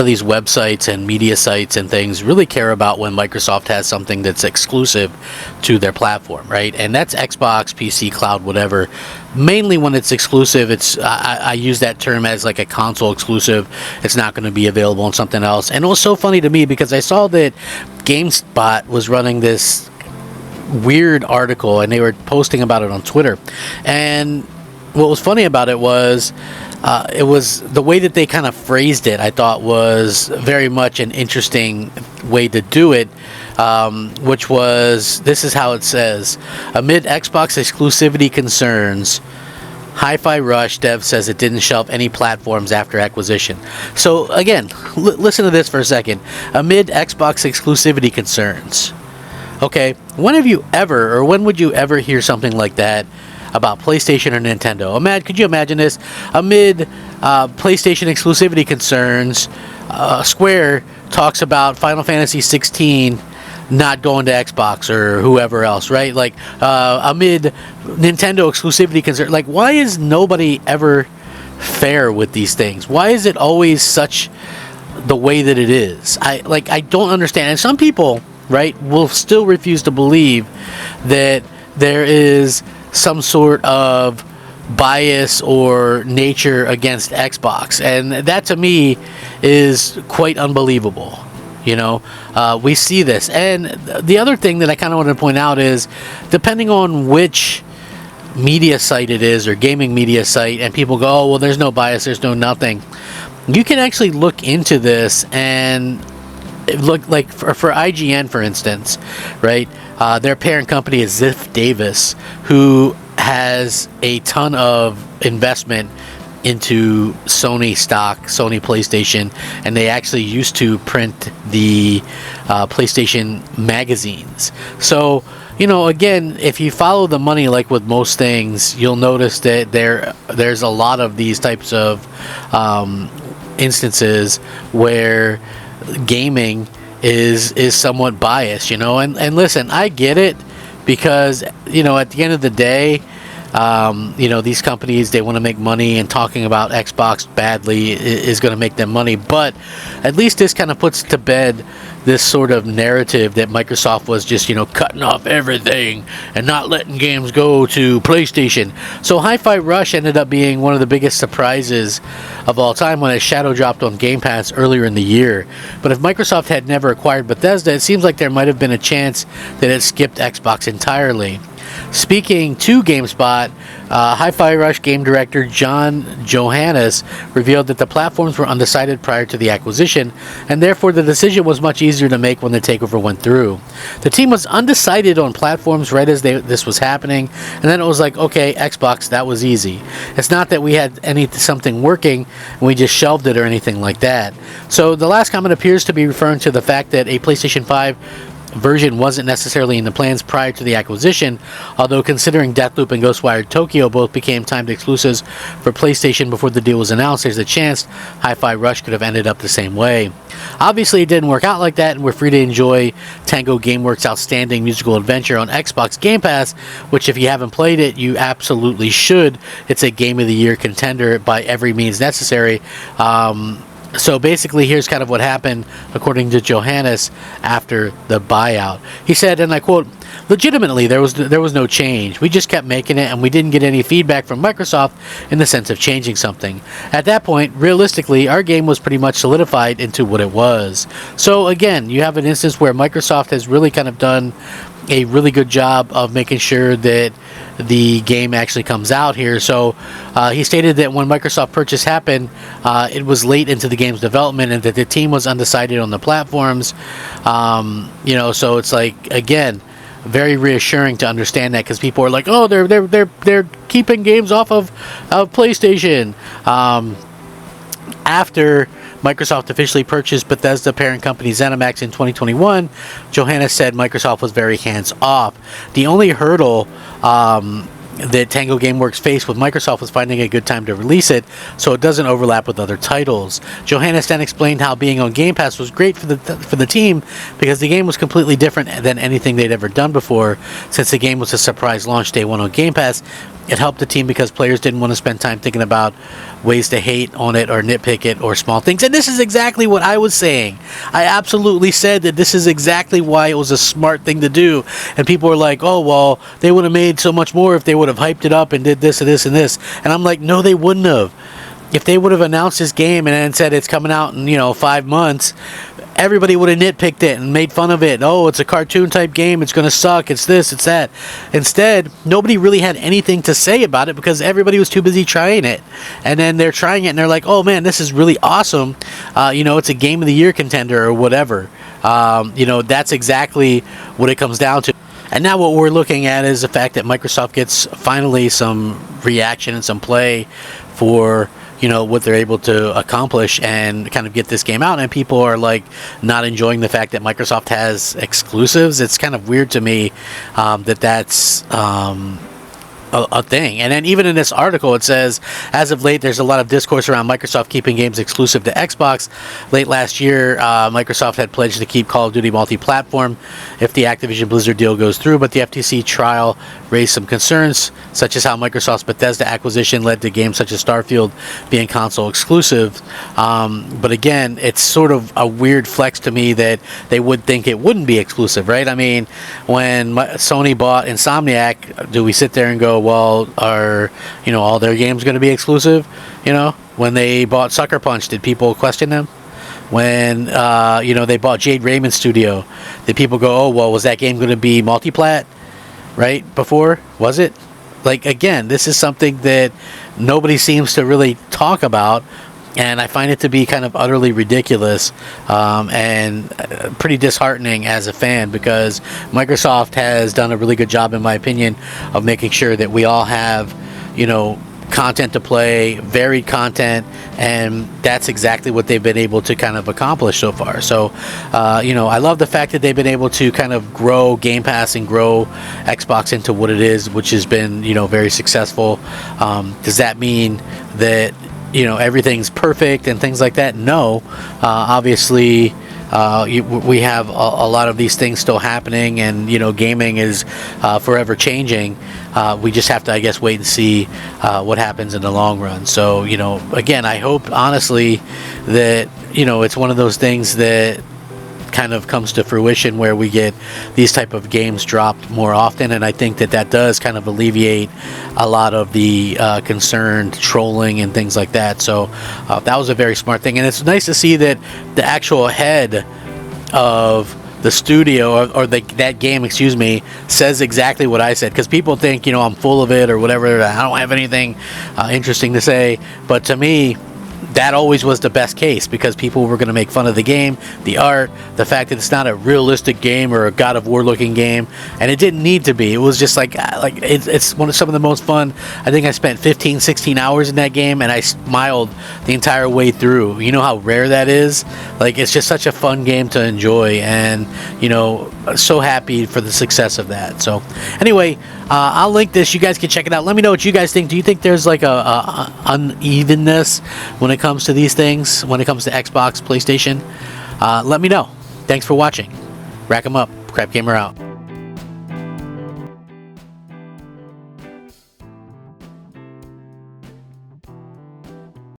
these websites and media sites and things really care about when Microsoft has something that's exclusive to their platform, right? And that's Xbox, PC, cloud, whatever. Mainly when it's exclusive, I use that term as like a console exclusive. It's not going to be available on something else. And it was so funny to me because I saw that GameSpot was running this weird article and they were posting about it on Twitter. And what was funny about it was the way that they kind of phrased it. I thought was very much an interesting way to do it, which was, this is how it says: amid Xbox exclusivity concerns, Hi-Fi Rush dev says it didn't shelve any platforms after acquisition. So again, listen to this for a second. Amid Xbox exclusivity concerns. Okay, when have you ever, or when would you ever hear something like that about PlayStation or Nintendo? Could you imagine this? Amid PlayStation exclusivity concerns, Square talks about Final Fantasy 16 not going to Xbox or whoever else, right? Like, amid Nintendo exclusivity concerns. Like, why is nobody ever fair with these things? Why is it always such the way that it is? I don't understand. And some people, right, will still refuse to believe that there is some sort of bias or nature against Xbox, and that to me is quite unbelievable. You know, we see this. And the other thing that I kind of want to point out is, depending on which media site it is, or gaming media site, and people go, oh, well, there's no bias, there's no nothing, you can actually look into this and look, like for IGN, for instance, right? Their parent company is Ziff Davis, who has a ton of investment into Sony stock, Sony PlayStation, and they actually used to print the PlayStation magazines. So, you know, again, if you follow the money, like with most things, you'll notice that there's a lot of these types of instances where gaming is somewhat biased, you know. And listen, I get it, because, you know, at the end of the day, you know, these companies, they want to make money, and talking about Xbox badly is going to make them money. But at least this kind of puts to bed this sort of narrative that Microsoft was just, you know, cutting off everything and not letting games go to PlayStation. So Hi-Fi Rush ended up being one of the biggest surprises of all time when it shadow dropped on Game Pass earlier in the year. But if Microsoft had never acquired Bethesda, it seems like there might have been a chance that it skipped Xbox entirely. Speaking to GameSpot, Hi-Fi Rush game director John Johannes revealed that the platforms were undecided prior to the acquisition, and therefore the decision was much easier to make when the takeover went through. The team was undecided on platforms right as this was happening, and then it was like, okay, Xbox, that was easy. It's not that we had something working and we just shelved it or anything like that. So the last comment appears to be referring to the fact that a PlayStation 5 version wasn't necessarily in the plans prior to the acquisition, although considering Deathloop and Ghostwire Tokyo both became timed exclusives for PlayStation before the deal was announced, there's a chance Hi-Fi Rush could have ended up the same way. Obviously, it didn't work out like that, and we're free to enjoy Tango Gameworks' outstanding musical adventure on Xbox Game Pass, which, if you haven't played it, you absolutely should. It's a Game of the Year contender by every means necessary. So basically, here's kind of what happened, according to Johannes, after the buyout. He said, and I quote, "Legitimately, there was no change. We just kept making it, and we didn't get any feedback from Microsoft in the sense of changing something. At that point, realistically, our game was pretty much solidified into what it was." So again, you have an instance where Microsoft has really kind of done a really good job of making sure that the game actually comes out here. So he stated that when Microsoft purchase happened, it was late into the game's development, and that the team was undecided on the platforms. You know, so it's like, again, very reassuring to understand that, because people are like, oh, they're keeping games off of PlayStation. After Microsoft officially purchased Bethesda parent company ZeniMax in 2021, Johannes said Microsoft was very hands-off. The only hurdle that Tango Gameworks faced with Microsoft was finding a good time to release it so it doesn't overlap with other titles. Johannes then explained how being on Game Pass was great for the team, because the game was completely different than anything they'd ever done before, since the game was a surprise launch day one on Game Pass, it helped the team because players didn't want to spend time thinking about ways to hate on it or nitpick it or small things. And this is exactly what I was saying. I absolutely said that this is exactly why it was a smart thing to do. And people were like, oh, well, they would have made so much more if they would have hyped it up and did this and this and this. And I'm like, no, they wouldn't have. If they would have announced this game and then said it's coming out in 5 months, everybody would have nitpicked it and made fun of it. Oh, it's a cartoon type game, it's going to suck, it's this, it's that. Instead, nobody really had anything to say about it because everybody was too busy trying it. And then they're trying it and they're like, oh man, this is really awesome. It's a game of the year contender or whatever. That's exactly what it comes down to. And now what we're looking at is the fact that Microsoft gets finally some reaction and some play for what they're able to accomplish and kind of get this game out, and people are like not enjoying the fact that Microsoft has exclusives. It's kind of weird to me that's a thing. And then even in this article it says, as of late there's a lot of discourse around Microsoft keeping games exclusive to Xbox. Late last year Microsoft had pledged to keep Call of Duty multi-platform if the Activision Blizzard deal goes through, but the FTC trial raised some concerns, such as how Microsoft's Bethesda acquisition led to games such as Starfield being console exclusive. But again, it's sort of a weird flex to me that they would think it wouldn't be exclusive, right? I mean, when Sony bought Insomniac, do we sit there and go, well, are all their games going to be exclusive? When they bought Sucker Punch, did people question them? When they bought Jade Raymond Studio, did people go, oh, well, was that game going to be multi-plat? Right before, was it? Like, again, this is something that nobody seems to really talk about, and I find it to be kind of utterly ridiculous and pretty disheartening as a fan, because Microsoft has done a really good job, in my opinion, of making sure that we all have content to play, varied content, and that's exactly what they've been able to kind of accomplish so far. So I love the fact that they've been able to kind of grow Game Pass and grow Xbox into what it is, which has been very successful. Does that mean that everything's perfect and things like that? No. Obviously we have a lot of these things still happening, and gaming is forever changing. We just have to, I guess, wait and see what happens in the long run. So again, I hope honestly that it's one of those things that kind of comes to fruition where we get these type of games dropped more often, and I think that does kind of alleviate a lot of the concerned trolling and things like that. So that was a very smart thing, and it's nice to see that the actual head of the studio or that game, says exactly what I said, because people think I'm full of it or whatever, I don't have anything interesting to say, but to me that always was the best case, because people were going to make fun of the game, the art, the fact that it's not a realistic game or a God of War looking game, and it didn't need to be. It was just like it's some of the most fun. I think I spent 15-16 hours in that game, and I smiled the entire way through. You know how rare that is? Like, it's just such a fun game to enjoy, and so happy for the success of that. So anyway, I'll link this. You guys can check it out. Let me know what you guys think. Do you think there's like a unevenness when it comes to these things, when it comes to Xbox, PlayStation? Let me know. Thanks for watching. Rack 'em up. Crapgamer out.